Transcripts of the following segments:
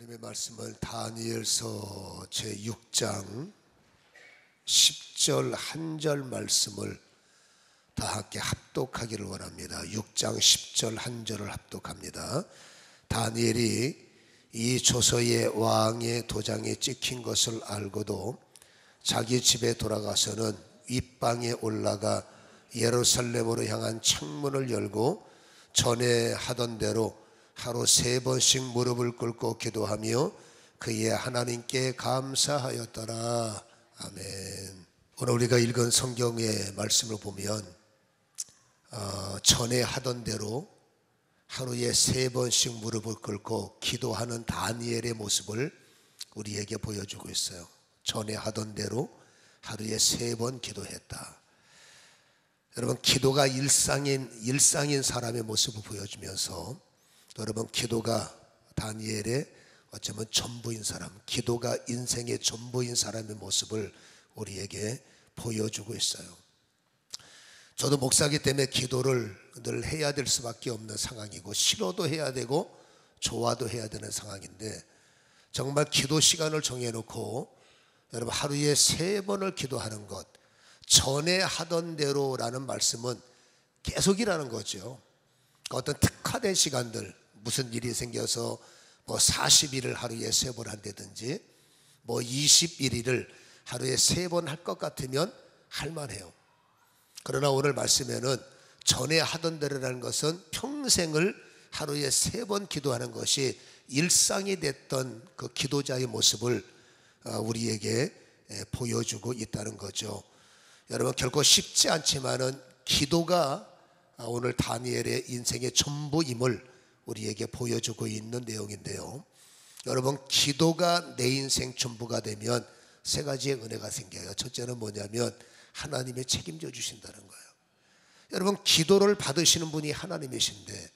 하나님의 말씀을 다니엘서 제6장 10절 한 절 말씀을 다 함께 합독하기를 원합니다. 6장 10절 한 절을 합독합니다. 다니엘이 이 조서의 왕의 도장에 찍힌 것을 알고도 자기 집에 돌아가서는 윗방에 올라가 예루살렘으로 향한 창문을 열고 전에 하던 대로 하루 3번씩 무릎을 꿇고 기도하며 그의 하나님께 감사하였더라. 아멘. 오늘 우리가 읽은 성경의 말씀을 보면 전에 하던 대로 하루에 3번씩 무릎을 꿇고 기도하는 다니엘의 모습을 우리에게 보여주고 있어요. 전에 하던 대로 하루에 3번 기도했다. 여러분, 기도가 일상인 사람의 모습을 보여주면서 여러분, 기도가 다니엘의 어쩌면 전부인 사람, 기도가 인생의 전부인 사람의 모습을 우리에게 보여주고 있어요. 저도 목사이기 때문에 기도를 늘 해야 될 수밖에 없는 상황이고, 싫어도 해야 되고 좋아도 해야 되는 상황인데, 정말 기도 시간을 정해놓고 여러분 하루에 3번을 기도하는 것, 전에 하던 대로라는 말씀은 계속이라는 거죠. 어떤 특화된 시간들, 무슨 일이 생겨서 40일을 하루에 3번 한다든지 21일을 하루에 3번 할 것 같으면 할만해요. 그러나 오늘 말씀에는 전에 하던 대로라는 것은 평생을 하루에 3번 기도하는 것이 일상이 됐던 그 기도자의 모습을 우리에게 보여주고 있다는 거죠. 여러분, 결코 쉽지 않지만은 기도가 오늘 다니엘의 인생의 전부임을 우리에게 보여주고 있는 내용인데요. 여러분, 기도가 내 인생 전부가 되면 3가지의 은혜가 생겨요. 첫째는 뭐냐면 하나님이 책임져 주신다는 거예요. 여러분, 기도를 받으시는 분이 하나님이신데,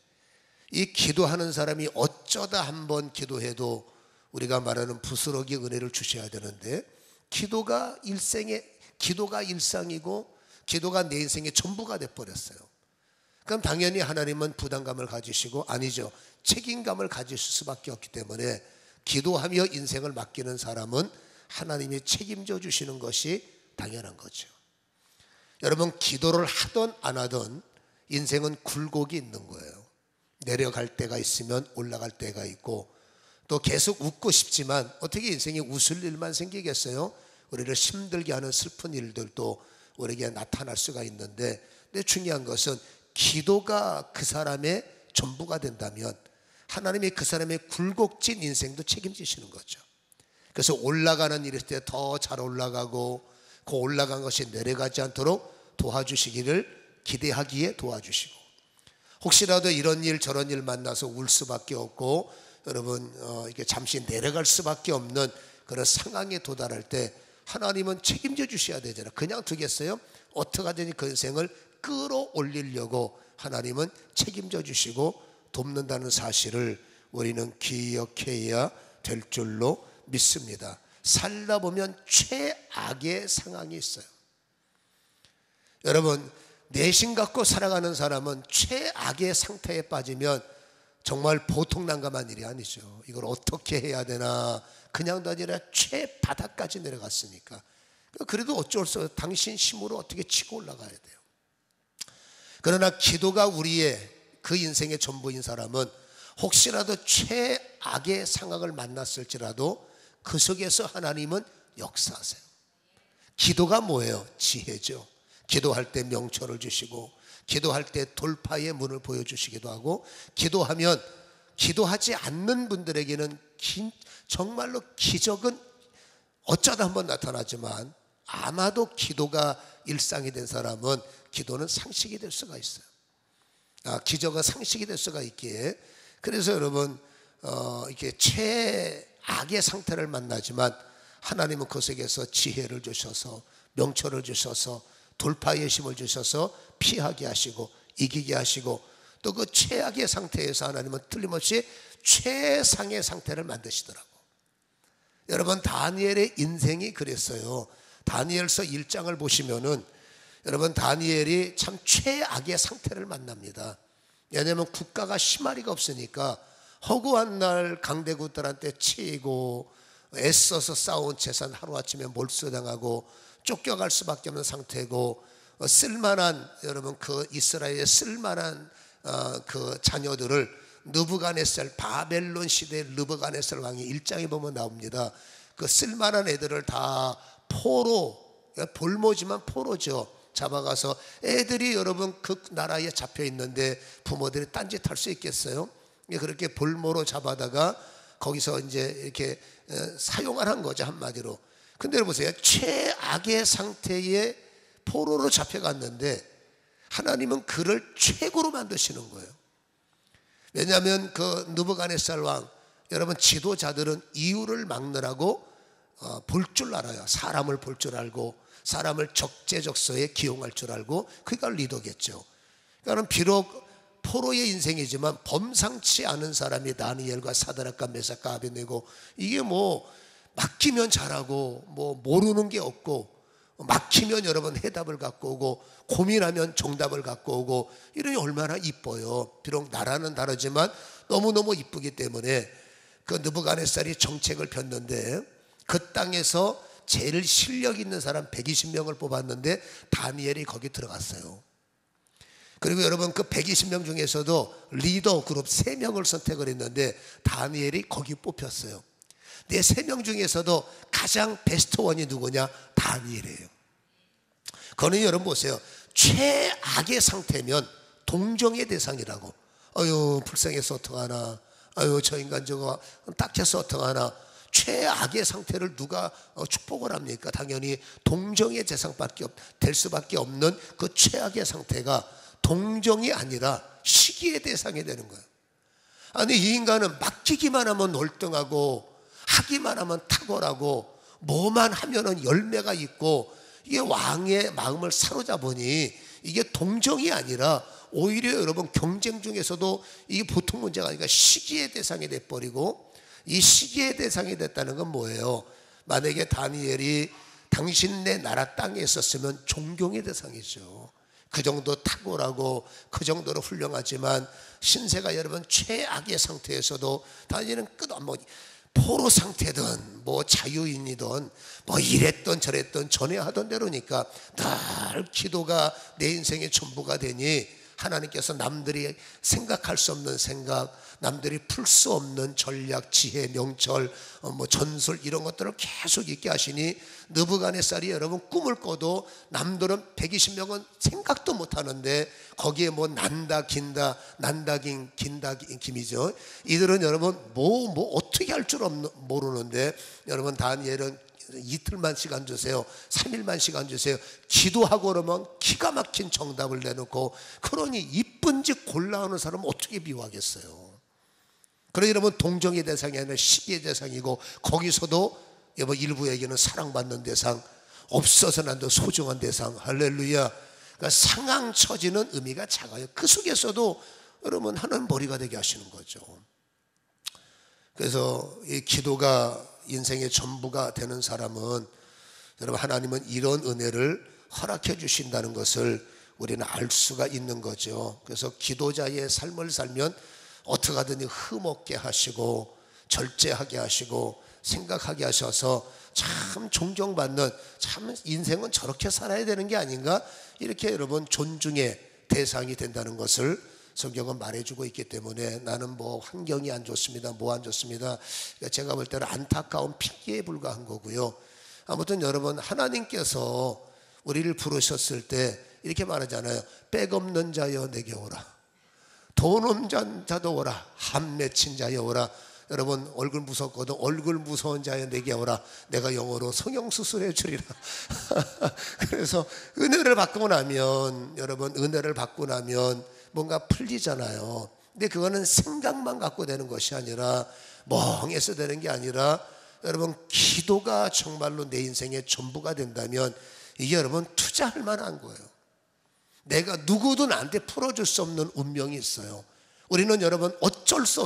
이 기도하는 사람이 어쩌다 한번 기도해도 우리가 말하는 부스러기 은혜를 주셔야 되는데, 기도가 일상이고 기도가 내 인생의 전부가 돼버렸어요. 그럼 당연히 하나님은 부담감을 가지시고, 아니죠, 책임감을 가지실 수밖에 없기 때문에 기도하며 인생을 맡기는 사람은 하나님이 책임져 주시는 것이 당연한 거죠. 여러분, 기도를 하든 안 하든 인생은 굴곡이 있는 거예요. 내려갈 때가 있으면 올라갈 때가 있고, 또 계속 웃고 싶지만 어떻게 인생에 웃을 일만 생기겠어요? 우리를 힘들게 하는 슬픈 일들도 우리에게 나타날 수가 있는데, 근데 중요한 것은 기도가 그 사람의 전부가 된다면 하나님이 그 사람의 굴곡진 인생도 책임지시는 거죠. 그래서 올라가는 일일 때 더 잘 올라가고, 그 올라간 것이 내려가지 않도록 도와주시기를 기대하기에 도와주시고, 혹시라도 이런 일 저런 일 만나서 울 수밖에 없고 여러분 이렇게 잠시 내려갈 수밖에 없는 그런 상황에 도달할 때 하나님은 책임져 주셔야 되잖아요. 그냥 두겠어요? 어떻게 하든지 그 인생을 끌어올리려고 하나님은 책임져 주시고 돕는다는 사실을 우리는 기억해야 될 줄로 믿습니다. 살다 보면 최악의 상황이 있어요. 여러분, 내심 갖고 살아가는 사람은 최악의 상태에 빠지면 정말 보통 난감한 일이 아니죠. 이걸 어떻게 해야 되나, 그냥도 아니라 최바닥까지 내려갔으니까. 그래도 어쩔 수 없어요. 당신 힘으로 어떻게 치고 올라가야 돼요. 그러나 기도가 우리의 그 인생의 전부인 사람은 혹시라도 최악의 상황을 만났을지라도 그 속에서 하나님은 역사하세요. 기도가 뭐예요? 지혜죠. 기도할 때 명철을 주시고, 기도할 때 돌파의 문을 보여주시기도 하고, 기도하면 기도하지 않는 분들에게는 정말로 기적은 어쩌다 한번 나타나지만, 아마도 기도가 일상이 된 사람은 기도는 상식이 될 수가 있어요. 기적은 상식이 될 수가 있기에, 그래서 여러분 이렇게 최악의 상태를 만나지만 하나님은 그 속에서 지혜를 주셔서, 명철을 주셔서, 돌파의 힘을 주셔서 피하게 하시고 이기게 하시고, 또 그 최악의 상태에서 하나님은 틀림없이 최상의 상태를 만드시더라고. 여러분, 다니엘의 인생이 그랬어요. 다니엘서 1장을 보시면은 여러분, 다니엘이 참 최악의 상태를 만납니다. 왜냐하면 국가가 희마리가 없으니까 허구한 날 강대국들한테 치이고 애써서 쌓아온 재산 하루아침에 몰수당하고 쫓겨갈 수밖에 없는 상태고, 쓸만한, 여러분 그 이스라엘의 쓸만한 그 자녀들을 느부갓네살, 바벨론 시대의 느부갓네살 왕이 1장에 보면 나옵니다. 그 쓸만한 애들을 다 포로, 볼모지만 포로죠, 잡아가서 애들이 여러분 그 나라에 잡혀 있는데 부모들이 딴짓할 수 있겠어요? 그렇게 볼모로 잡아다가 거기서 이제 이렇게 사용을 한 거죠, 한마디로. 근데 보세요, 최악의 상태의 포로로 잡혀갔는데 하나님은 그를 최고로 만드시는 거예요. 왜냐하면 그 느부갓네살 왕, 여러분 지도자들은 이유를 막느라고 볼 줄 알아요. 사람을 볼 줄 알고 사람을 적재적소에 기용할 줄 알고, 그가 리더겠죠. 그러니까 비록 포로의 인생이지만 범상치 않은 사람이 다니엘과 사드락과 메삭과 아벳네고, 이게 뭐 맡기면 잘하고 뭐 모르는 게 없고, 막히면 여러분 해답을 갖고 오고 고민하면 정답을 갖고 오고, 이러니 얼마나 이뻐요. 비록 나라는 다르지만 너무너무 이쁘기 때문에 그 느부갓네살이 정책을 폈는데 그 땅에서 제일 실력 있는 사람 120명을 뽑았는데 다니엘이 거기 들어갔어요. 그리고 여러분 그 120명 중에서도 리더 그룹 3명을 선택을 했는데 다니엘이 거기 뽑혔어요. 네 3명 중에서도 가장 베스트 원이 누구냐? 다니엘이에요. 그거는 여러분 보세요, 최악의 상태면 동정의 대상이라고. 아유 불쌍해서 어떡하나, 아유 저 인간 저거 딱해서 어떡하나. 최악의 상태를 누가 축복을 합니까? 당연히 동정의 대상밖에 될 수밖에 없는 그 최악의 상태가 동정이 아니라 시기의 대상이 되는 거예요. 아니 이 인간은 맡기기만 하면 월등하고 하기만 하면 탁월하고 뭐만 하면은 열매가 있고, 이게 왕의 마음을 사로잡으니 이게 동정이 아니라 오히려 여러분 경쟁 중에서도 이게 보통 문제가 아니라 시기의 대상이 돼버리고, 이 시기의 대상이 됐다는 건 뭐예요? 만약에 다니엘이 당신네 나라 땅에 있었으면 존경의 대상이죠. 그 정도 탁월하고 그 정도로 훌륭하지만 신세가 여러분 최악의 상태에서도 다니엘은 뭐 포로 상태든 뭐 자유인이든 뭐 이랬던 저랬던 전에 하던 대로니까 늘 기도가 내 인생의 전부가 되니 하나님께서 남들이 생각할 수 없는 생각, 남들이 풀 수 없는 전략, 지혜, 명철, 뭐 전술 이런 것들을 계속 있게 하시니 느부갓네살이 여러분 꿈을 꿔도 남들은 120명은 생각도 못 하는데 거기에 뭐 난다 긴다, 난다 긴다 김이죠. 이들은 여러분 뭐 어떻게 할 줄 모르는데, 여러분 다니엘은 이틀만 시간 주세요, 3일만 시간 주세요, 기도하고 그러면 기가 막힌 정답을 내놓고, 그러니 이쁜지 골라오는 사람은 어떻게 비유하겠어요? 그러니 여러분 동정의 대상이 아니라 시기의 대상이고, 거기서도 여러분 일부에게는 사랑받는 대상, 없어서는 안 되는 소중한 대상. 할렐루야. 그러니까 상황 처지는 의미가 작아요. 그 속에서도 여러분 하나님 머리가 되게 하시는 거죠. 그래서 이 기도가 인생의 전부가 되는 사람은, 여러분 하나님은 이런 은혜를 허락해 주신다는 것을 우리는 알 수가 있는 거죠. 그래서 기도자의 삶을 살면 어떻게 하든지 흠없게 하시고 절제하게 하시고 생각하게 하셔서 참 존경받는, 참 인생은 저렇게 살아야 되는 게 아닌가, 이렇게 여러분 존중의 대상이 된다는 것을 성경은 말해주고 있기 때문에, 나는 뭐 환경이 안 좋습니다, 뭐 안 좋습니다, 제가 볼 때는 안타까운 핑계에 불과한 거고요. 아무튼 여러분 하나님께서 우리를 부르셨을 때 이렇게 말하잖아요. 백 없는 자여 내게 오라, 돈 없는 자도 오라, 한 맺힌 자여 오라. 여러분 얼굴 무섭거든 얼굴 무서운 자여 내게 오라, 내가 영어로 성형수술해 주리라. 그래서 은혜를 받고 나면, 여러분 은혜를 받고 나면 뭔가 풀리잖아요. 근데 그거는 생각만 갖고 되는 것이 아니라, 멍해서 되는 게 아니라, 여러분 기도가 정말로 내 인생의 전부가 된다면 이게 여러분 투자할 만한 거예요. 내가 누구도 나한테 풀어줄 수 없는 운명이 있어요. 우리는 여러분 어쩔 수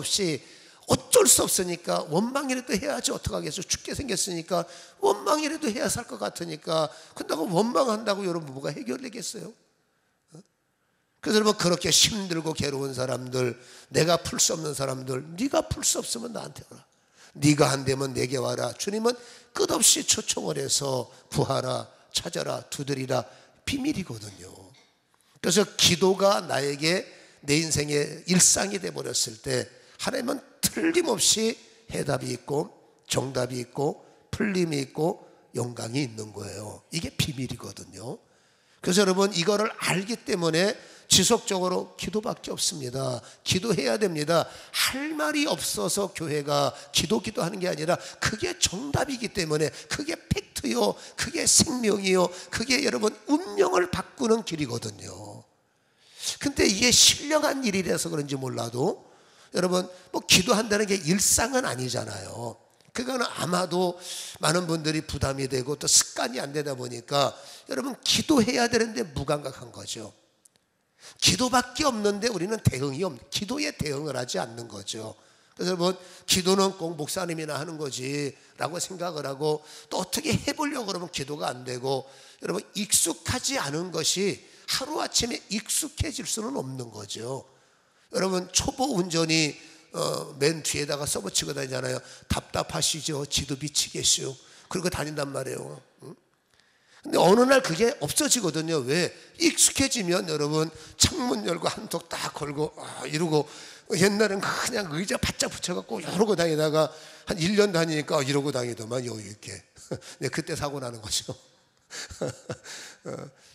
없으니까 원망이라도 해야지 어떡하겠어. 죽게 생겼으니까 원망이라도 해야 살 것 같으니까, 근데 원망한다고 여러분 뭐가 해결되겠어요? 그래서 여러분, 그렇게 힘들고 괴로운 사람들, 내가 풀 수 없는 사람들, 네가 풀 수 없으면 나한테 오라, 네가 안 되면 내게 와라. 주님은 끝없이 초청을 해서 구하라, 찾아라, 두드리라. 비밀이거든요. 그래서 기도가 나에게 내 인생의 일상이 되어버렸을 때 하나님은 틀림없이 해답이 있고 정답이 있고 풀림이 있고 영광이 있는 거예요. 이게 비밀이거든요. 그래서 여러분, 이거를 알기 때문에 지속적으로 기도밖에 없습니다. 기도해야 됩니다. 할 말이 없어서 교회가 기도하는 게 아니라 그게 정답이기 때문에, 그게 팩트요, 그게 생명이요, 그게 여러분 운명을 바꾸는 길이거든요. 근데 이게 신령한 일이라서 그런지 몰라도 여러분, 뭐 기도한다는 게 일상은 아니잖아요. 그거는 아마도 많은 분들이 부담이 되고 또 습관이 안 되다 보니까 여러분, 기도해야 되는데 무감각한 거죠. 기도밖에 없는데 우리는 기도에 대응을 하지 않는 거죠. 그래서 여러분, 기도는 꼭 목사님이나 하는 거지 라고 생각을 하고, 또 어떻게 해보려고 그러면 기도가 안 되고, 여러분, 익숙하지 않은 것이 하루아침에 익숙해질 수는 없는 거죠. 여러분, 초보 운전이 맨 뒤에다가 써붙이고 다니잖아요. 답답하시죠? 지도 미치겠슈. 그러고 다닌단 말이에요. 근데 어느 날 그게 없어지거든요. 왜? 익숙해지면 여러분, 창문 열고 한턱 딱 걸고 이러고, 옛날엔 그냥 의자 바짝 붙여갖고 이러고 다니다가 한 1년 다니니까 이러고 다니더만 여유 있게. 네, 그때 사고 나는 거죠.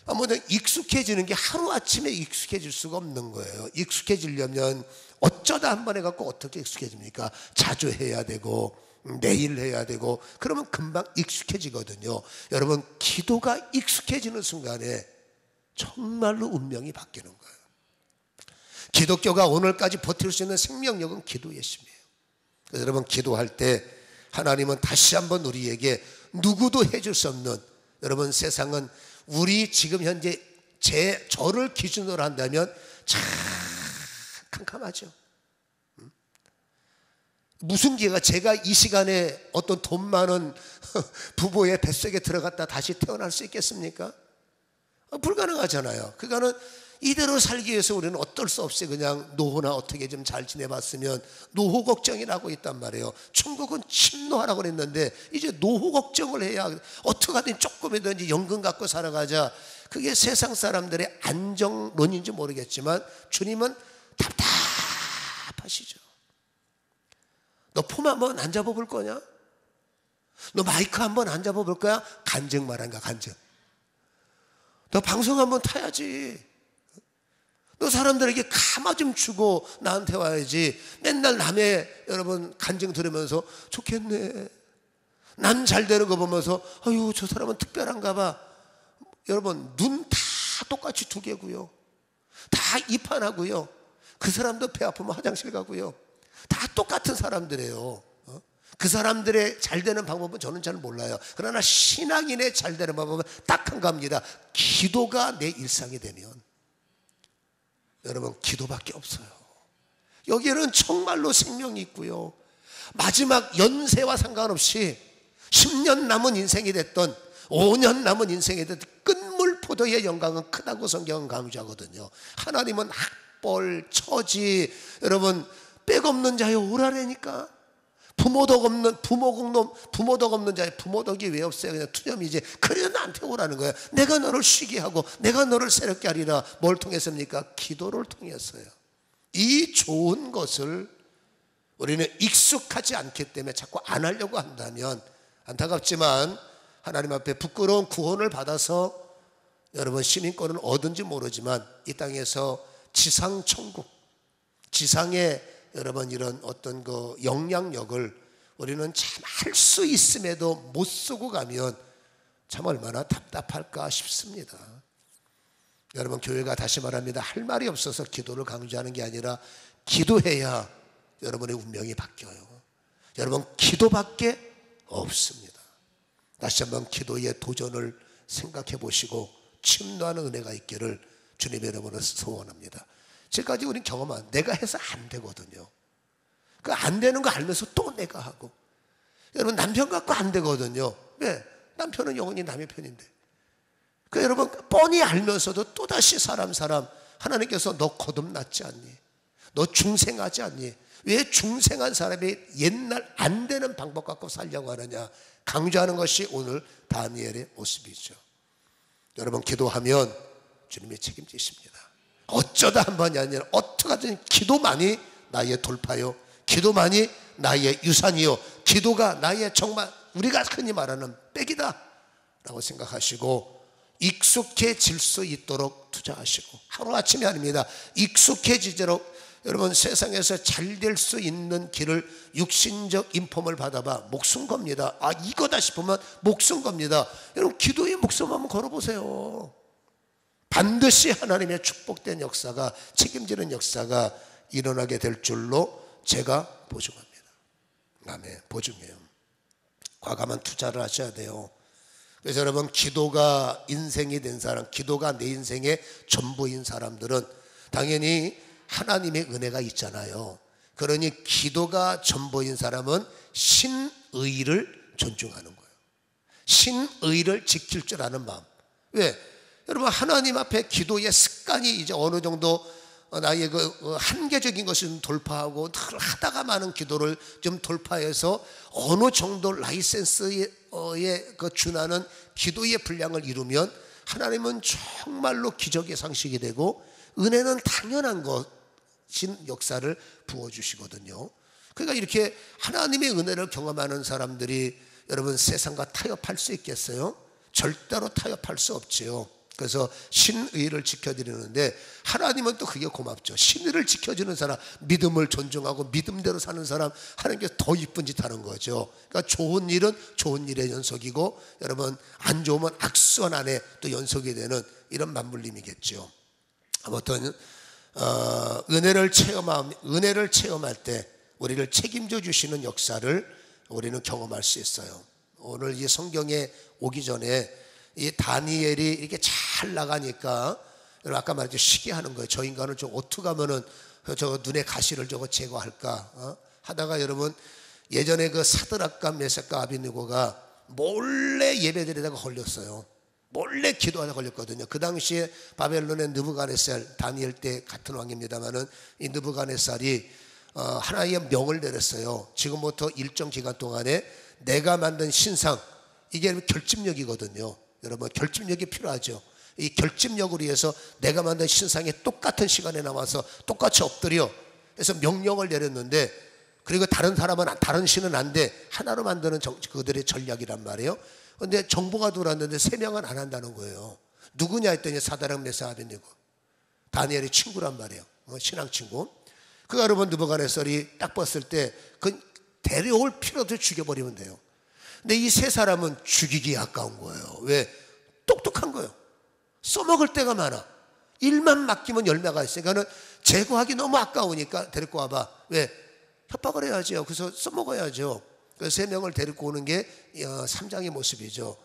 아무튼 익숙해지는 게 하루아침에 익숙해질 수가 없는 거예요. 익숙해지려면 어쩌다 한 번 해갖고 어떻게 익숙해집니까? 자주 해야 되고 매일 해야 되고, 그러면 금방 익숙해지거든요. 여러분, 기도가 익숙해지는 순간에 정말로 운명이 바뀌는 거예요. 기독교가 오늘까지 버틸 수 있는 생명력은 기도의 힘이에요. 그래서 여러분, 기도할 때 하나님은 다시 한번 우리에게 누구도 해줄 수 없는, 여러분, 세상은 우리 지금 현재 저를 기준으로 한다면 참 캄캄하죠. 무슨 기회가, 제가 이 시간에 어떤 돈 많은 부부의 뱃속에 들어갔다 다시 태어날 수 있겠습니까? 불가능하잖아요. 그러니까는 이대로 살기 위해서 우리는 어쩔 수 없이 그냥 노후나 어떻게 좀 잘 지내봤으면 노후 걱정이라고 있단 말이에요. 천국은 침노하라고 그랬는데 이제 노후 걱정을 해야, 어떻게 하든 조금이든지 연금 갖고 살아가자. 그게 세상 사람들의 안정론인지 모르겠지만 주님은 답답하시죠. 너 폼 한번 안 잡아볼 거냐? 너 마이크 한번 안 잡아볼 거야? 간증 말한가, 간증. 너 방송 한번 타야지. 너 사람들에게 가마 좀 주고 나한테 와야지. 맨날 남의 여러분 간증 들으면서 좋겠네, 남 잘 되는 거 보면서 아유, 저 사람은 특별한가 봐. 여러분, 눈 다 똑같이 두 개고요, 다 입안하고요, 그 사람도 배 아프면 화장실 가고요, 다 똑같은 사람들이에요. 그 사람들의 잘 되는 방법은 저는 잘 몰라요. 그러나 신앙인의 잘 되는 방법은 딱 한 가지입니다. 기도가 내 일상이 되면, 여러분, 기도밖에 없어요. 여기에는 정말로 생명이 있고요, 마지막 연세와 상관없이 10년 남은 인생이 됐던 5년 남은 인생이 됐던 끝물포도의 영광은 크다고 성경은 강조하거든요. 하나님은 학벌, 처지, 여러분, 빽 없는 자여 오라라니까. 부모덕 없는 자의 부모덕이 왜 없어요? 그냥 투념이지. 그래, 나한테 오라는 거야. 내가 너를 쉬게 하고 내가 너를 새롭게 하리라. 뭘 통해서입니까? 기도를 통해서요. 이 좋은 것을 우리는 익숙하지 않기 때문에 자꾸 안 하려고 한다면, 안타깝지만 하나님 앞에 부끄러운 구원을 받아서 여러분 시민권을 얻은지 모르지만 이 땅에서 지상 천국, 지상의 여러분 이런 어떤 그 영향력을 우리는 참 할 수 있음에도 못 쓰고 가면 참 얼마나 답답할까 싶습니다. 여러분, 교회가 다시 말합니다, 할 말이 없어서 기도를 강조하는 게 아니라 기도해야 여러분의 운명이 바뀌어요. 여러분, 기도밖에 없습니다. 다시 한번 기도의 도전을 생각해 보시고 침노하는 은혜가 있기를 주님의 이름으로 소원합니다. 지금까지 우리는 경험한, 내가 해서 안 되거든요. 그 안 되는 거 알면서 또 내가 하고, 여러분, 남편 갖고 안 되거든요. 왜? 남편은 영원히 남의 편인데. 그 여러분, 뻔히 알면서도 또다시 사람 하나님께서 너 거듭났지 않니? 너 중생하지 않니? 왜 중생한 사람이 옛날 안 되는 방법 갖고 살려고 하느냐? 강조하는 것이 오늘 다니엘의 모습이죠. 여러분, 기도하면 주님이 책임지십니다. 어쩌다 한 번이 아니라 어떻게 하든 기도만이 나의 돌파요, 기도만이 나의 유산이요, 기도가 나의 정말 우리가 흔히 말하는 백이다 라고 생각하시고 익숙해질 수 있도록 투자하시고, 하루아침이 아닙니다. 익숙해지도록 여러분, 세상에서 잘 될 수 있는 길을 육신적 인품을 받아봐 목숨 겁니다. 아, 이거다 싶으면 목숨 겁니다. 여러분, 기도에 목숨 한번 걸어보세요. 반드시 하나님의 축복된 역사가, 책임지는 역사가 일어나게 될 줄로 제가 보증합니다. 아멘. 보증해요. 과감한 투자를 하셔야 돼요. 그래서 여러분, 기도가 인생이 된 사람, 기도가 내 인생의 전부인 사람들은 당연히 하나님의 은혜가 있잖아요. 그러니 기도가 전부인 사람은 신의를 존중하는 거예요. 신의를 지킬 줄 아는 마음. 왜? 여러분, 하나님 앞에 기도의 습관이 이제 어느 정도 나의 그 한계적인 것을 좀 돌파하고 늘 하다가 많은 기도를 좀 돌파해서 어느 정도 라이센스에 그 준하는 기도의 분량을 이루면 하나님은 정말로 기적의 상식이 되고 은혜는 당연한 것인 역사를 부어주시거든요. 그러니까 이렇게 하나님의 은혜를 경험하는 사람들이 여러분 세상과 타협할 수 있겠어요? 절대로 타협할 수 없지요. 그래서 신의를 지켜드리는데 하나님은 또 그게 고맙죠. 신의를 지켜주는 사람, 믿음을 존중하고 믿음대로 사는 사람, 하나님께서 더 이쁜 짓 하는 거죠. 그러니까 좋은 일은 좋은 일의 연속이고 여러분, 안 좋으면 악순 안에 또 연속이 되는 이런 맞물림이겠죠. 아무튼 은혜를 체험할 때 우리를 책임져 주시는 역사를 우리는 경험할 수 있어요. 오늘 이 성경에 오기 전에 이 다니엘이 이렇게 잘 나가니까 여러분, 아까 말했죠, 시기하는 거예요. 저 인간은 좀 어떻게 하면은 저 눈의 가시를 저거 제거할까 하다가 여러분, 예전에 그 사드락과 메삭과 아벳느고가 몰래 예배드리다가 걸렸어요. 몰래 기도하다 걸렸거든요. 그 당시에 바벨론의 느부갓네살, 다니엘 때 같은 왕입니다만은 이 느부갓네살이 하나의 명을 내렸어요. 지금부터 일정 기간 동안에 내가 만든 신상, 이게 결집력이거든요. 여러분, 결집력이 필요하죠. 이 결집력으로 해서 내가 만든 신상에 똑같은 시간에 나와서 똑같이 엎드려, 그래서 명령을 내렸는데, 그리고 다른 사람은, 다른 신은 안 돼, 하나로 만드는 그들의 전략이란 말이에요. 그런데 정보가 들어왔는데 3명은 안 한다는 거예요. 누구냐 했더니 사드락, 메삭, 아벳느고, 다니엘의 친구란 말이에요. 신앙 친구. 그 여러분, 느부갓네살이 딱 봤을 때 그 데려올 필요도 죽여버리면 돼요. 근데 이 3사람은 죽이기 아까운 거예요. 왜? 똑똑한 거예요. 써먹을 때가 많아. 일만 맡기면 열매가 있으니까 제거하기 너무 아까우니까 데리고 와봐. 왜? 협박을 해야죠. 그래서 써먹어야죠. 그래서 3명을 데리고 오는 게 3장의 모습이죠.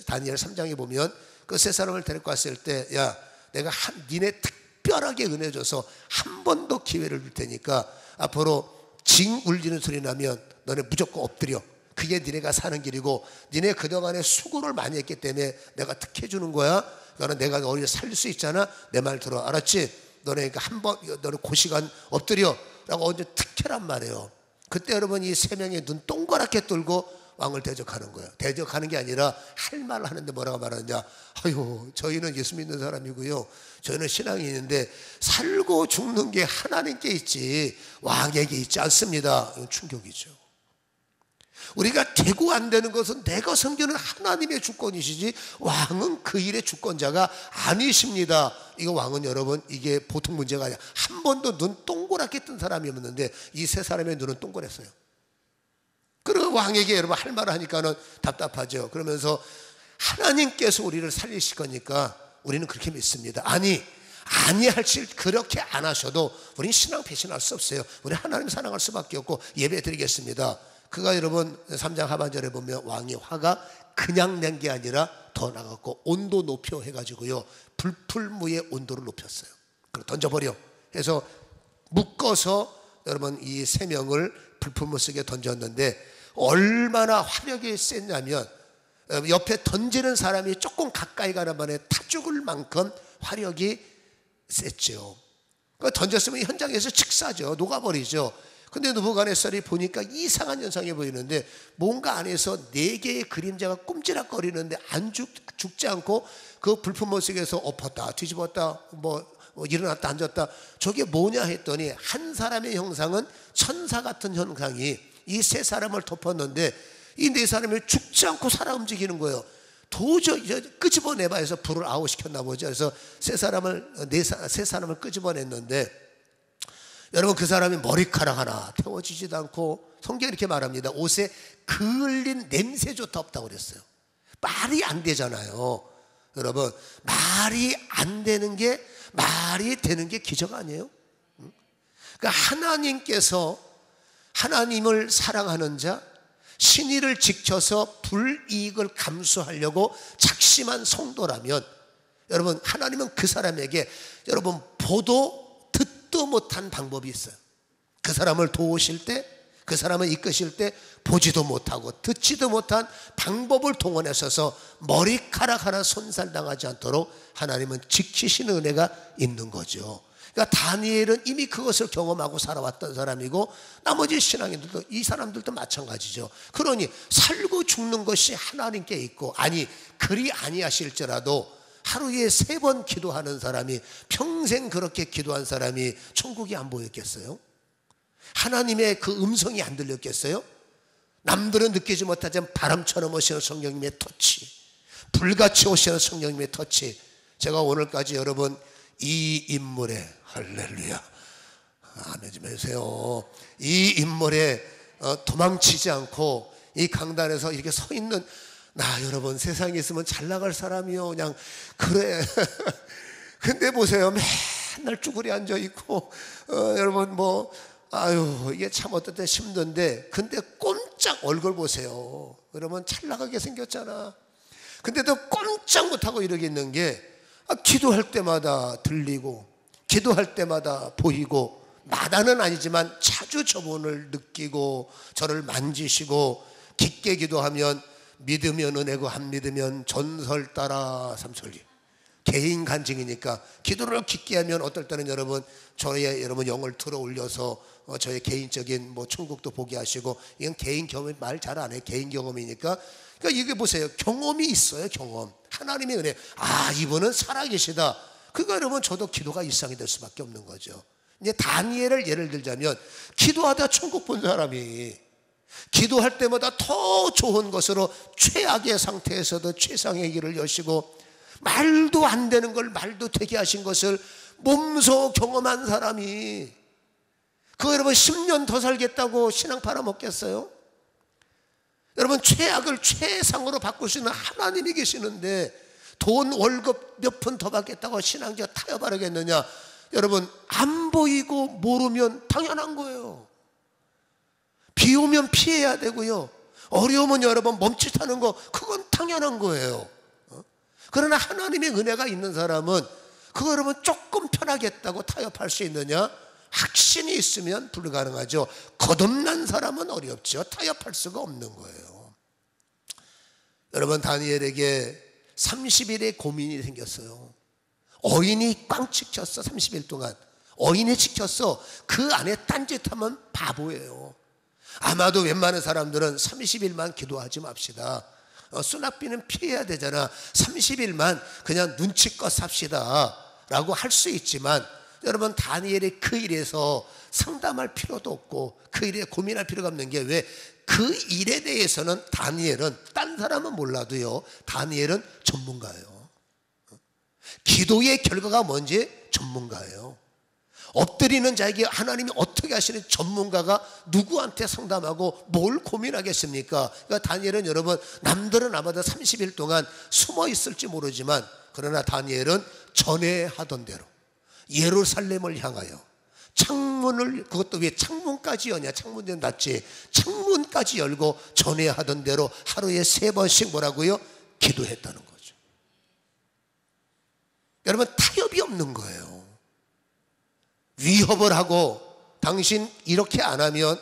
다니엘 3장에 보면 그 3사람을 데리고 왔을 때, 야, 내가 니네 특별하게 은혜 줘서 한 번 더 기회를 줄 테니까 앞으로 징 울리는 소리 나면 너네 무조건 엎드려. 그게 니네가 사는 길이고, 니네 그동안에 수고를 많이 했기 때문에 내가 특혜 주는 거야. 그러니까 내가 너희를 살릴 수 있잖아. 내 말 들어, 알았지? 너네 한번, 너네 그 시간 엎드려 라고 언제 특혜란 말이에요. 그때 여러분, 이 3명이 눈 동그랗게 뚫고 왕을 대적하는 거예요. 대적하는 게 아니라 할 말을 하는데 뭐라고 말하느냐? 아유, 저희는 예수 믿는 사람이고요, 저희는 신앙이 있는데 살고 죽는 게 하나님께 있지 왕에게 있지 않습니다. 이건 충격이죠. 우리가 되고 안 되는 것은 내가 섬기는 하나님의 주권이시지 왕은 그 일의 주권자가 아니십니다. 이거 왕은 여러분, 이게 보통 문제가 아니라 한 번도 눈 동그랗게 뜬 사람이었는데 이 3사람의 눈은 동그랬어요. 그리고 왕에게 여러분 할 말을 하니까는 답답하죠. 그러면서 하나님께서 우리를 살리실 거니까 우리는 그렇게 믿습니다. 아니 할지 그렇게 안 하셔도 우리는 신앙 배신할 수 없어요. 우리 하나님 사랑할 수밖에 없고 예배 드리겠습니다. 그가 여러분 3장 하반절에 보면 왕의 화가 그냥 낸 게 아니라 더 나갔고 온도 높여 해가지고요, 불풀무의 온도를 높였어요. 그럼 던져버려 해서 묶어서 여러분 이 3명을 불풀무 속에 던졌는데 얼마나 화력이 셌냐면 옆에 던지는 사람이 조금 가까이 가는 만에 타 죽을 만큼 화력이 셌죠. 던졌으면 현장에서 직사죠. 녹아버리죠. 근데 느부갓네살이 보니까 이상한 현상이 보이는데 뭔가 안에서 4개의 그림자가 꼼지락거리는데 죽지 않고 그 불품모 속에서 엎었다 뒤집었다 뭐 일어났다 앉았다. 저게 뭐냐 했더니 한 사람의 형상은 천사 같은 형상이 이 3사람을 덮었는데 이 4사람이 죽지 않고 살아 움직이는 거예요. 도저히 끄집어내봐 해서 불을 아웃시켰나 보죠. 그래서 3사람을 끄집어냈는데 여러분 그 사람이 머리카락 하나 태워지지도 않고 성경이 이렇게 말합니다. 옷에 그을린 냄새조차 없다고 그랬어요. 말이 안 되잖아요. 여러분 말이 안 되는 게 말이 되는 게 기적 아니에요? 그러니까 하나님께서 하나님을 사랑하는 자 신의를 지켜서 불이익을 감수하려고 작심한 성도라면 여러분 하나님은 그 사람에게 여러분 보도 듣도 못한 방법이 있어요. 그 사람을 도우실 때 그 사람을 이끄실 때 보지도 못하고 듣지도 못한 방법을 동원하셔서 머리카락 하나 손살당하지 않도록 하나님은 지키시는 은혜가 있는 거죠. 그러니까 다니엘은 이미 그것을 경험하고 살아왔던 사람이고 나머지 신앙인들도 이 사람들도 마찬가지죠. 그러니 살고 죽는 것이 하나님께 있고 아니 그리 아니하실지라도 하루에 3번 기도하는 사람이 평생 그렇게 기도한 사람이 천국이 안 보였겠어요? 하나님의 그 음성이 안 들렸겠어요? 남들은 느끼지 못하지만 바람처럼 오시는 성령님의 터치, 불같이 오시는 성령님의 터치. 제가 오늘까지 여러분 이 인물에 할렐루야 아멘 좀 해주세요. 이 인물에 도망치지 않고 이 강단에서 이렇게 서 있는 나 여러분 세상에 있으면 잘 나갈 사람이요 그냥 그래. 근데 보세요 맨날 쭈그리 앉아있고 여러분 뭐 아유 이게 참 어떨 때 힘든데 근데 꼼짝 얼굴 보세요. 여러분 잘 나가게 생겼잖아. 근데도 꼼짝 못하고 이러고 있는 게 기도할 때마다 들리고 기도할 때마다 보이고 마다는 아니지만 자주 저분을 느끼고 저를 만지시고 깊게 기도하면 믿으면 은혜고 안 믿으면 전설 따라 삼설기 개인 간증이니까 기도를 깊게 하면 어떨 때는 여러분 저의 여러분 영을 들어 올려서 저의 개인적인 뭐 천국도 보게 하시고 이건 개인 경험 말 잘 안 해요. 개인 경험이니까 그러니까 이게 보세요. 경험이 있어요. 경험 하나님의 은혜 이분은 살아계시다. 그거 여러분 저도 기도가 일상이 될 수밖에 없는 거죠. 이제 다니엘을 예를 들자면 기도하다 천국 본 사람이 기도할 때마다 더 좋은 것으로 최악의 상태에서도 최상의 길을 여시고 말도 안 되는 걸 말도 되게 하신 것을 몸소 경험한 사람이 그거 여러분 10년 더 살겠다고 신앙 팔아먹겠어요? 여러분 최악을 최상으로 바꿀 수 있는 하나님이 계시는데 돈 월급 몇 푼 더 받겠다고 신앙지가 타협하겠느냐? 여러분 안 보이고 모르면 당연한 거예요. 비 오면 피해야 되고요. 어려우면 여러분 멈칫하는 거 그건 당연한 거예요. 그러나 하나님의 은혜가 있는 사람은 그거 여러분 조금 편하겠다고 타협할 수 있느냐? 확신이 있으면 불가능하죠. 거듭난 사람은 어렵죠. 타협할 수가 없는 거예요. 여러분 다니엘에게 30일의 고민이 생겼어요. 어인이 꽝 찍혔어. 30일 동안 어인이 찍혔어. 그 안에 딴짓하면 바보예요. 아마도 웬만한 사람들은 30일만 기도하지 맙시다. 수납비는 피해야 되잖아. 30일만 그냥 눈치껏 삽시다 라고 할 수 있지만 여러분 다니엘의 그 일에서 상담할 필요도 없고 그 일에 고민할 필요가 없는 게 왜? 그 일에 대해서는 다니엘은 딴 사람은 몰라도요 다니엘은 전문가예요. 기도의 결과가 뭔지 전문가예요. 엎드리는 자에게 하나님이 어떻게 하시는 전문가가 누구한테 상담하고 뭘 고민하겠습니까? 그러니까 다니엘은 여러분 남들은 아마도 30일 동안 숨어 있을지 모르지만 그러나 다니엘은 전에 하던 대로 예루살렘을 향하여 창문을 그것도 왜 창문까지 여냐? 창문은 닫지 창문까지 열고 전에 하던 대로 하루에 3번씩 뭐라고요? 기도했다는 거죠. 여러분 타협이 없는 거예요. 위협을 하고 당신 이렇게 안 하면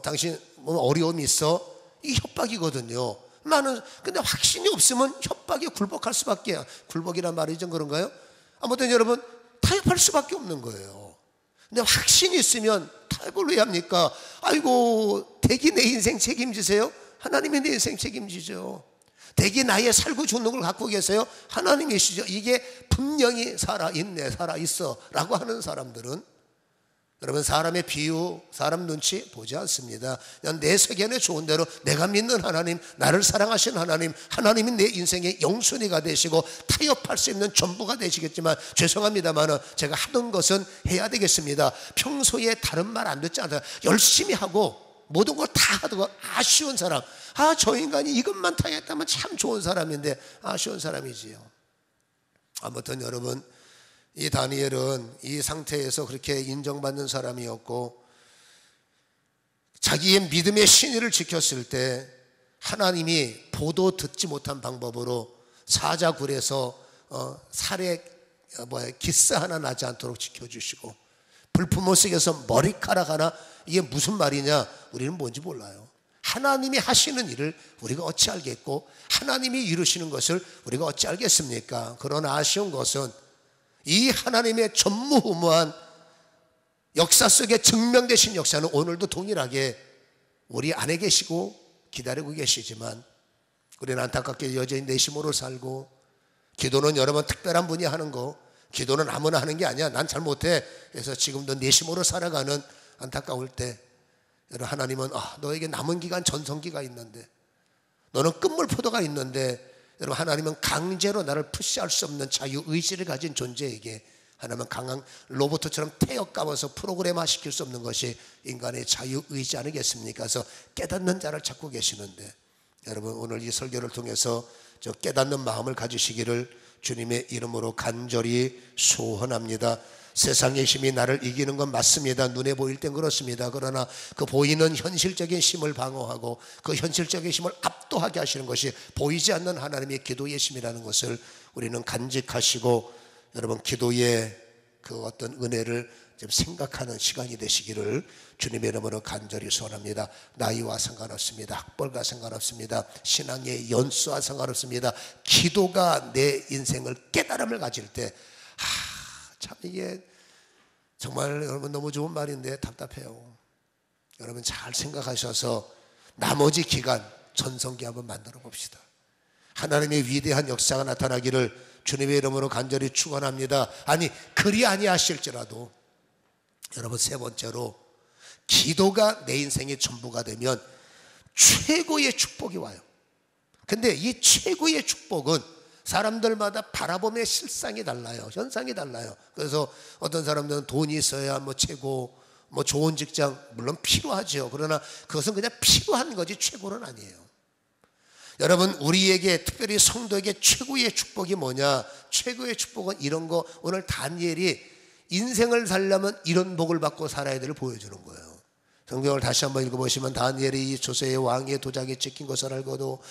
당신 뭐 어려움이 있어 이 협박이거든요. 많은 근데 확신이 없으면 협박에 굴복할 수밖에 굴복이란 말이 좀 그런가요? 아무튼 여러분 타협할 수밖에 없는 거예요. 근데 확신이 있으면 타협을 왜 합니까? 아이고, 대기 내 인생 책임지세요? 하나님이 내 인생 책임지죠. 대기 나의 살고 죽는 걸 갖고 계세요? 하나님이시죠. 이게 분명히 살아있어 라고 하는 사람들은, 여러분, 사람의 비유, 사람 눈치 보지 않습니다. 그냥 내 세계는 좋은 대로 내가 믿는 하나님, 나를 사랑하신 하나님, 하나님이 내 인생의 영순위가 되시고 타협할 수 있는 전부가 되시겠지만, 죄송합니다만 제가 하던 것은 해야 되겠습니다. 평소에 다른 말 안 듣지 않아요. 열심히 하고 모든 걸 다 하다가 아쉬운 사람, 저 인간이 이것만 타협했다면 참 좋은 사람인데 아쉬운 사람이지요. 아무튼 여러분, 이 다니엘은 이 상태에서 그렇게 인정받는 사람이었고, 자기의 믿음의 신의를 지켰을 때 하나님이 보도 듣지 못한 방법으로 사자굴에서 기스 하나 나지 않도록 지켜주시고, 불품모식에서 머리카락 하나, 이게 무슨 말이냐, 우리는 뭔지 몰라요. 하나님이 하시는 일을 우리가 어찌 알겠고, 하나님이 이루시는 것을 우리가 어찌 알겠습니까? 그러나 아쉬운 것은 이 하나님의 전무후무한 역사 속에 증명되신 역사는 오늘도 동일하게 우리 안에 계시고 기다리고 계시지만, 우리는 안타깝게 여전히 내심으로 살고, 기도는 여러분 특별한 분이 하는 거, 기도는 아무나 하는 게 아니야, 난 잘 못해, 그래서 지금도 내심으로 살아가는 안타까울 때, 여러분, 하나님은 너에게 남은 기간 전성기가 있는데, 너는 끝물포도가 있는데, 여러분, 하나님은 강제로 나를 푸시할 수 없는 자유의지를 가진 존재에게, 하나님은 강한 로봇처럼 태엽 감아서 프로그램화 시킬 수 없는 것이 인간의 자유의지 아니겠습니까? 그래서 깨닫는 자를 찾고 계시는데, 여러분, 오늘 이 설교를 통해서 저 깨닫는 마음을 가지시기를 주님의 이름으로 간절히 소원합니다. 세상의 힘이 나를 이기는 건 맞습니다. 눈에 보일 땐 그렇습니다. 그러나 그 보이는 현실적인 힘을 방어하고 그 현실적인 힘을 압도하게 하시는 것이 보이지 않는 하나님의 기도의 힘이라는 것을 우리는 간직하시고, 여러분, 기도의 그 어떤 은혜를 좀 생각하는 시간이 되시기를 주님의 이름으로 간절히 소원합니다. 나이와 상관없습니다. 학벌과 상관없습니다. 신앙의 연수와 상관없습니다. 기도가 내 인생을 깨달음을 가질 때, 참 이게 정말 여러분 너무 좋은 말인데 답답해요. 여러분 잘 생각하셔서 나머지 기간 전성기 한번 만들어 봅시다. 하나님의 위대한 역사가 나타나기를 주님의 이름으로 간절히 축원합니다. 아니, 그리 아니하실지라도 여러분, 세 번째로, 기도가 내 인생의 전부가 되면 최고의 축복이 와요. 근데 이 최고의 축복은 사람들마다 바라봄의 실상이 달라요. 현상이 달라요. 그래서 어떤 사람들은 돈이 있어야 최고, 좋은 직장, 물론 필요하죠. 그러나 그것은 그냥 필요한 거지 최고는 아니에요. 여러분, 우리에게, 특별히 성도에게 최고의 축복이 뭐냐? 최고의 축복은 이런 거, 오늘 다니엘이 인생을 살려면 이런 복을 받고 살아야 될을 보여주는 거예요. 성경을 다시 한번 읽어보시면, 다니엘이 조세의 왕의 도장이 찍힌 것을 알고도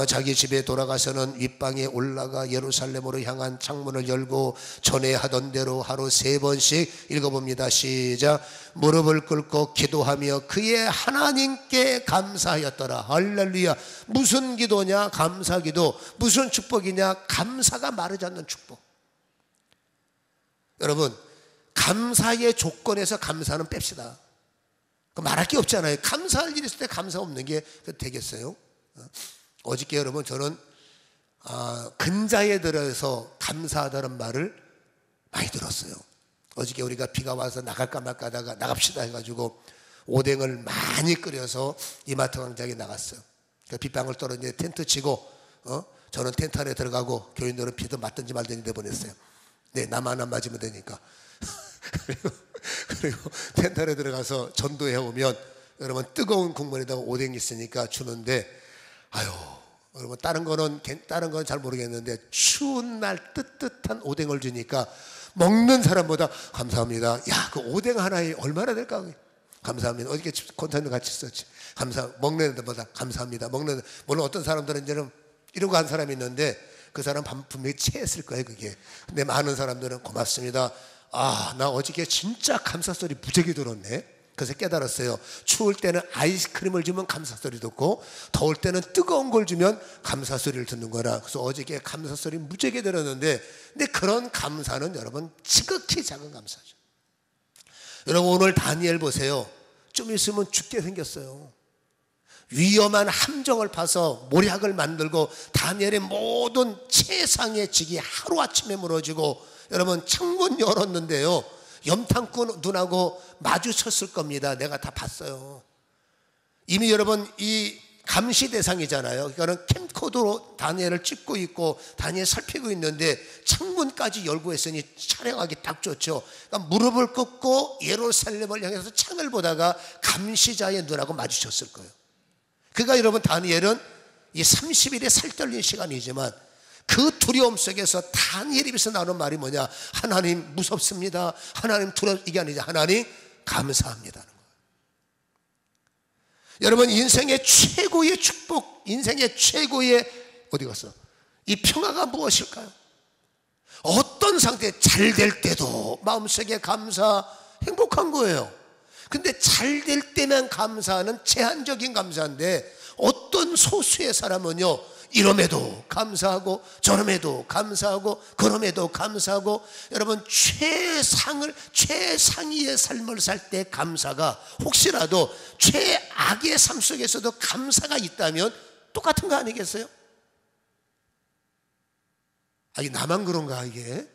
자기 집에 돌아가서는 윗방에 올라가 예루살렘으로 향한 창문을 열고 전에 하던 대로 하루 3번씩 읽어봅니다. 시작. 무릎을 꿇고 기도하며 그의 하나님께 감사하였더라. 할렐루야. 무슨 기도냐? 감사기도. 무슨 축복이냐? 감사가 마르지 않는 축복. 여러분, 감사의 조건에서 감사는 뺍시다. 말할 게 없잖아요. 감사할 일이 있을 때 감사 없는 게 되겠어요? 어저께 여러분, 저는 근자에 들어서 감사하다는 말을 많이 들었어요. 어저께 우리가 비가 와서 나갈까 말까 하다가 나갑시다 해가지고 오뎅을 많이 끓여서 이마트 광장에 나갔어요. 빗방울 떨어지는데 텐트 치고, 저는 텐트 안에 들어가고 교인들은 비도 맞든지 말든지 내보냈어요. 네, 나만 안 맞으면 되니까. 그리고 텐트 안에 들어가서 전도해 오면, 여러분, 뜨거운 국물에다가 오뎅이 있으니까 주는데, 여러분, 다른 건 잘 모르겠는데 추운 날 뜨뜻한 오뎅을 주니까 먹는 사람보다 감사합니다. 야, 그 오뎅 하나에 얼마나 될까? 감사합니다. 어저께 콘텐츠 같이 썼지. 먹는 데보다 감사합니다. 물론 어떤 사람들은 이제는 이러고 한 사람이 있는데 그 사람 분명히 체했을 거예요, 그게. 근데 많은 사람들은 고맙습니다. 나 어저께 진짜 감사 소리 무지하게 들었네. 그래서 깨달았어요. 추울 때는 아이스크림을 주면 감사소리 듣고 더울 때는 뜨거운 걸 주면 감사소리를 듣는 거라. 그래서 어저께 감사소리 무지하게 들었는데, 근데 그런 감사는 여러분 지극히 작은 감사죠. 여러분 오늘 다니엘 보세요. 좀 있으면 죽게 생겼어요. 위험한 함정을 파서 모략을 만들고 다니엘의 모든 최상의 직이 하루아침에 무너지고, 여러분 창문 열었는데요, 염탐꾼 눈하고 마주쳤을 겁니다. 내가 다 봤어요. 이미 여러분 이 감시 대상이잖아요. 이거는 캠코더로 다니엘을 찍고 있고 다니엘 살피고 있는데 창문까지 열고 했으니 촬영하기 딱 좋죠. 그러니까 무릎을 꿇고 예루살렘을 향해서 창을 보다가 감시자의 눈하고 마주쳤을 거예요. 그러니까 여러분 다니엘은 이 30일의 살떨린 시간이지만 그 두려움 속에서 다니엘 입에서 나오는 말이 뭐냐? 하나님 무섭습니다. 하나님 이게 아니죠. 하나님 감사합니다는 거예요. 여러분 인생의 최고의 축복, 인생의 최고의 어디 갔어? 이 평화가 무엇일까요? 어떤 상태, 잘 될 때도 마음속에 감사, 행복한 거예요. 근데 잘 될 때만 감사하는 제한적인 감사인데, 어떤 소수의 사람은요, 이럼에도 감사하고 저럼에도 감사하고 그럼에도 감사하고, 여러분 최상위의 삶을 살 때 감사가, 혹시라도 최악의 삶 속에서도 감사가 있다면 똑같은 거 아니겠어요? 아, 이게 나만 그런가 이게?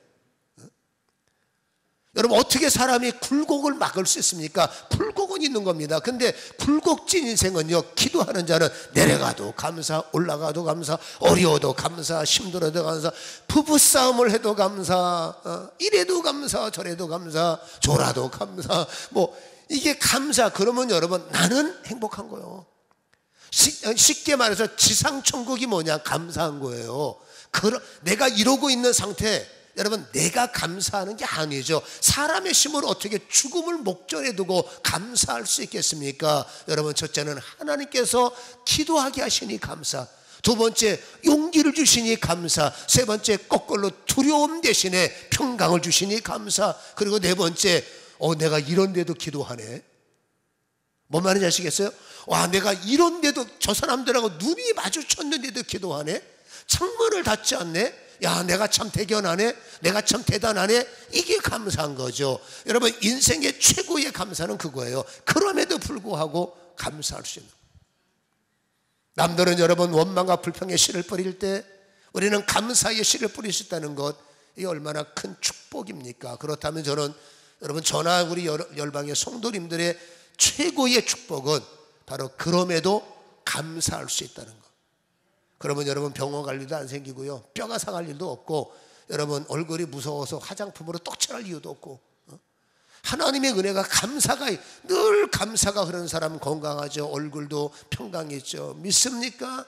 여러분 어떻게 사람이 굴곡을 막을 수 있습니까? 굴곡은 있는 겁니다. 근데 굴곡진 인생은요, 기도하는 자는 내려가도 감사, 올라가도 감사, 어려워도 감사, 힘들어도 감사, 부부싸움을 해도 감사, 이래도 감사, 저래도 감사, 졸아도 감사, 뭐 이게 감사. 그러면 여러분 나는 행복한 거예요. 쉽게 말해서 지상천국이 뭐냐? 감사한 거예요. 내가 이러고 있는 상태, 여러분 내가 감사하는 게 아니죠. 사람의 힘으로 어떻게 죽음을 목전에 두고 감사할 수 있겠습니까? 여러분 첫째는 하나님께서 기도하게 하시니 감사, 두 번째 용기를 주시니 감사, 세 번째 거꾸로 두려움 대신에 평강을 주시니 감사, 그리고 네 번째 내가 이런데도 기도하네. 뭔 말인지 아시겠어요? 와, 내가 이런데도 저 사람들하고 눈이 마주쳤는데도 기도하네. 창문을 닫지 않네. 야, 내가 참 대견하네, 내가 참 대단하네. 이게 감사한 거죠. 여러분 인생의 최고의 감사는 그거예요. 그럼에도 불구하고 감사할 수 있는. 남들은 여러분 원망과 불평의 씨를 뿌릴 때 우리는 감사의 씨를 뿌릴 수 있다는 것, 이게 얼마나 큰 축복입니까? 그렇다면 저는 여러분 저나 우리 열방의 성도님들의 최고의 축복은 바로 그럼에도 감사할 수 있다는 것. 그러면 여러분 병원 갈 일도 안 생기고요, 뼈가 상할 일도 없고, 여러분 얼굴이 무서워서 화장품으로 떡칠할 이유도 없고, 하나님의 은혜가, 감사가, 늘 감사가 흐르는 사람은 건강하죠. 얼굴도 평강했죠. 믿습니까?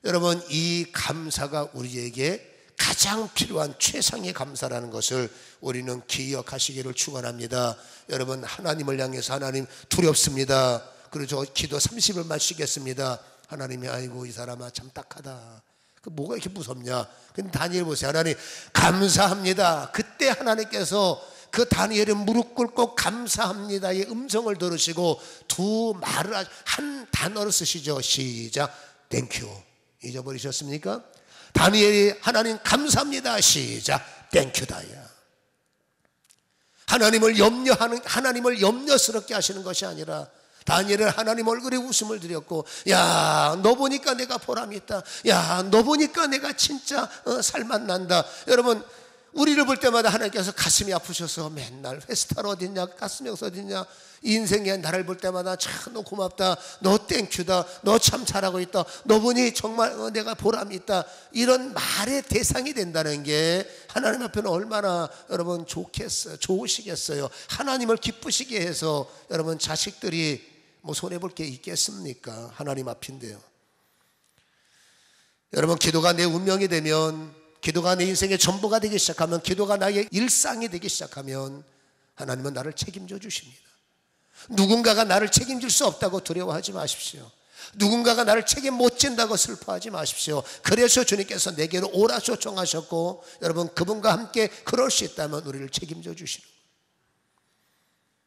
여러분 이 감사가 우리에게 가장 필요한 최상의 감사라는 것을 우리는 기억하시기를 축원합니다. 여러분 하나님을 향해서, 하나님 두렵습니다. 그리고 저 기도 30일만 쉬겠습니다. 하나님이 아이고 이 사람아 참 딱하다. 그 뭐가 이렇게 무섭냐? 근데 다니엘 보세요. 하나님 감사합니다. 그때 하나님께서 그 다니엘의 무릎 꿇고 감사합니다의 음성을 들으시고 두 말을, 한 단어를 쓰시죠. 시작. 땡큐. 잊어버리셨습니까? 다니엘이 하나님 감사합니다. 시작. 땡큐다야. 하나님을 염려스럽게 하시는 것이 아니라, 다니엘은 하나님 얼굴에 웃음을 드렸고, 야, 너 보니까 내가 보람이 있다. 야, 너 보니까 내가 진짜 살맛난다. 여러분 우리를 볼 때마다 하나님께서 가슴이 아프셔서 맨날 회스탈 어딨냐, 가스명스 어딨냐, 인생에 나를 볼 때마다 참 너 고맙다, 너 땡큐다, 너 참 잘하고 있다, 너 보니 정말 내가 보람이 있다, 이런 말의 대상이 된다는 게 하나님 앞에는 얼마나 여러분 좋겠어요, 좋으시겠어요. 하나님을 기쁘시게 해서 여러분 자식들이 뭐 손해볼 게 있겠습니까? 하나님 앞인데요. 여러분 기도가 내 운명이 되면, 기도가 내 인생의 전부가 되기 시작하면, 기도가 나의 일상이 되기 시작하면 하나님은 나를 책임져 주십니다. 누군가가 나를 책임질 수 없다고 두려워하지 마십시오. 누군가가 나를 책임 못 진다고 슬퍼하지 마십시오. 그래서 주님께서 내게로 오라 초청하셨고, 여러분 그분과 함께 그럴 수 있다면 우리를 책임져 주시는.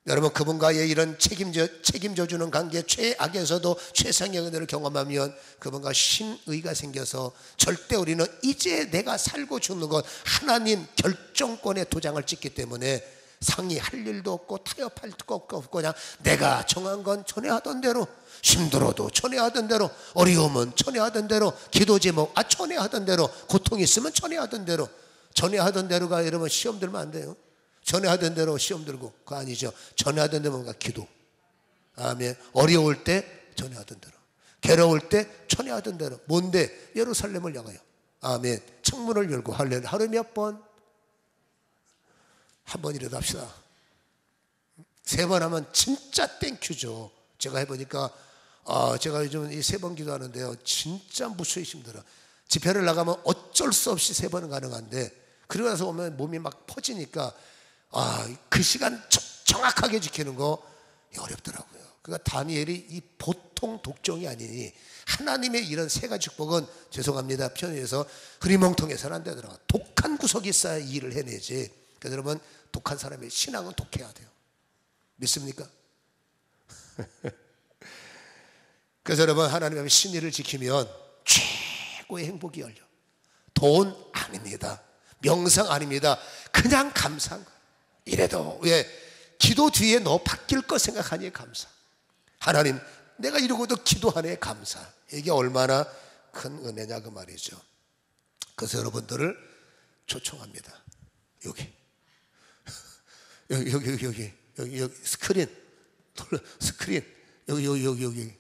여러분 그분과의 이런 책임져 주는 관계, 최악에서도 최상의 은혜를 경험하면 그분과 신의가 생겨서 절대 우리는 이제 내가 살고 죽는 것 하나님 결정권의 도장을 찍기 때문에 상의할 일도 없고 타협할 것도 없고 그냥 내가 정한 건 전에 하던 대로, 힘들어도 전에 하던 대로, 어려움은 전에 하던 대로, 기도 제목 전에 하던 대로, 고통 있으면 전에 하던 대로. 전에 하던 대로가 여러분 시험 들면 안 돼요. 전에 하던 대로 시험 들고 그거 아니죠. 전에 하던 대로 뭔가 기도. 아멘. 어려울 때 전에 하던 대로, 괴로울 때 전에 하던 대로. 뭔데? 예루살렘을 향하여. 아멘. 창문을 열고 할렐루야. 하루 몇 번? 한 번이라도 합시다. 3번 하면 진짜 땡큐죠. 제가 해보니까 제가 요즘 이 3번 기도하는데요, 진짜 무수히 힘들어. 집회를 나가면 어쩔 수 없이 3번은 가능한데 그러고 나서 오면 몸이 막 퍼지니까 그 시간 정확하게 지키는 거 어렵더라고요. 그러니까 다니엘이 이 보통 독종이 아니니 하나님의 이런 3가지 축복은 죄송합니다 편의해서 흐리멍텅해서는 안 되더라고요. 독한 구석이 있어야 이 일을 해내지. 그래서 여러분 독한 사람의 신앙은 독해야 돼요. 믿습니까? 그래서 여러분 하나님 앞에 신의를 지키면 최고의 행복이 열려. 돈 아닙니다. 명상 아닙니다. 그냥 감사한 거예요. 이래도 왜 기도 뒤에 너 바뀔 거 생각하니 감사. 하나님 내가 이러고도 기도하네 감사. 이게 얼마나 큰 은혜냐 그 말이죠. 그래서 여러분들을 초청합니다. 여기 스크린 여기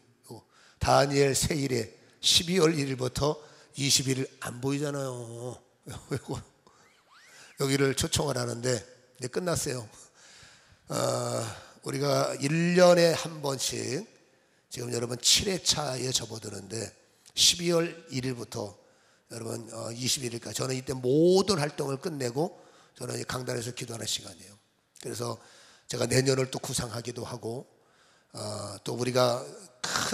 다니엘 세일에 12월 1일부터 21일 안 보이잖아요. 여기를 초청을 하는데 이제 끝났어요. 우리가 1년에 한 번씩 지금 여러분 7회차에 접어드는데 12월 1일부터 여러분 21일까지 저는 이때 모든 활동을 끝내고 저는 강단에서 기도하는 시간이에요. 그래서 제가 내년을 또 구상하기도 하고 또 우리가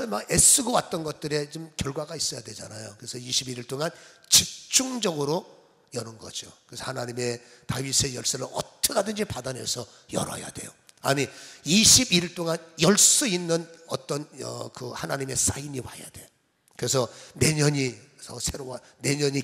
막 애쓰고 왔던 것들에 좀 결과가 있어야 되잖아요. 그래서 21일 동안 집중적으로 여는 거죠. 그래서 하나님의 다윗의 열쇠를 어떻게 하든지 받아내서 열어야 돼요. 아니 21일 동안 열 수 있는 어떤 그 하나님의 사인이 와야 돼요. 그래서 내년이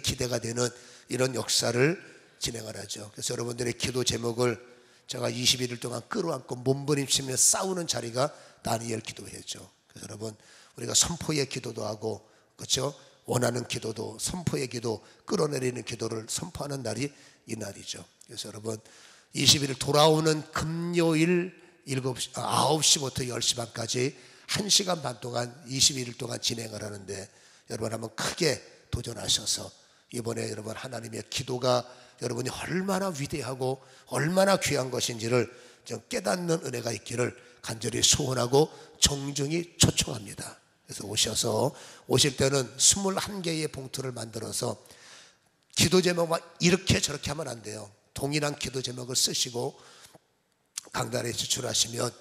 기대가 되는 이런 역사를 진행을 하죠. 그래서 여러분들의 기도 제목을 제가 21일 동안 끌어안고 몸부림치며 싸우는 자리가 다니엘 기도회죠. 그래서 여러분 우리가 선포의 기도도 하고 그렇죠? 원하는 기도도 선포의 기도, 끌어내리는 기도를 선포하는 날이 이 날이죠. 그래서 여러분 21일 돌아오는 금요일 9시부터 10시 반까지 1시간 반 동안 21일 동안 진행을 하는데 여러분 한번 크게 도전하셔서 이번에 여러분 하나님의 기도가 여러분이 얼마나 위대하고 얼마나 귀한 것인지를 좀 깨닫는 은혜가 있기를 간절히 소원하고 정중히 초청합니다. 그래서 오셔서 오실 때는 21개의 봉투를 만들어서 기도 제목만 이렇게 저렇게 하면 안 돼요. 동일한 기도 제목을 쓰시고 강단에 제출하시면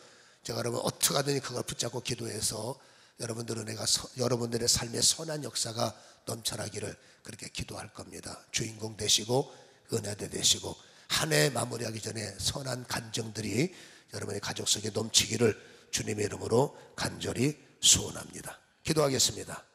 제가 여러분 어떻게 하든지 그걸 붙잡고 기도해서 여러분들의 삶의 선한 역사가 넘쳐나기를 그렇게 기도할 겁니다. 주인공 되시고 은혜대 되시고 한 해 마무리하기 전에 선한 간정들이 여러분의 가족 속에 넘치기를 주님의 이름으로 간절히 소원합니다. 기도하겠습니다.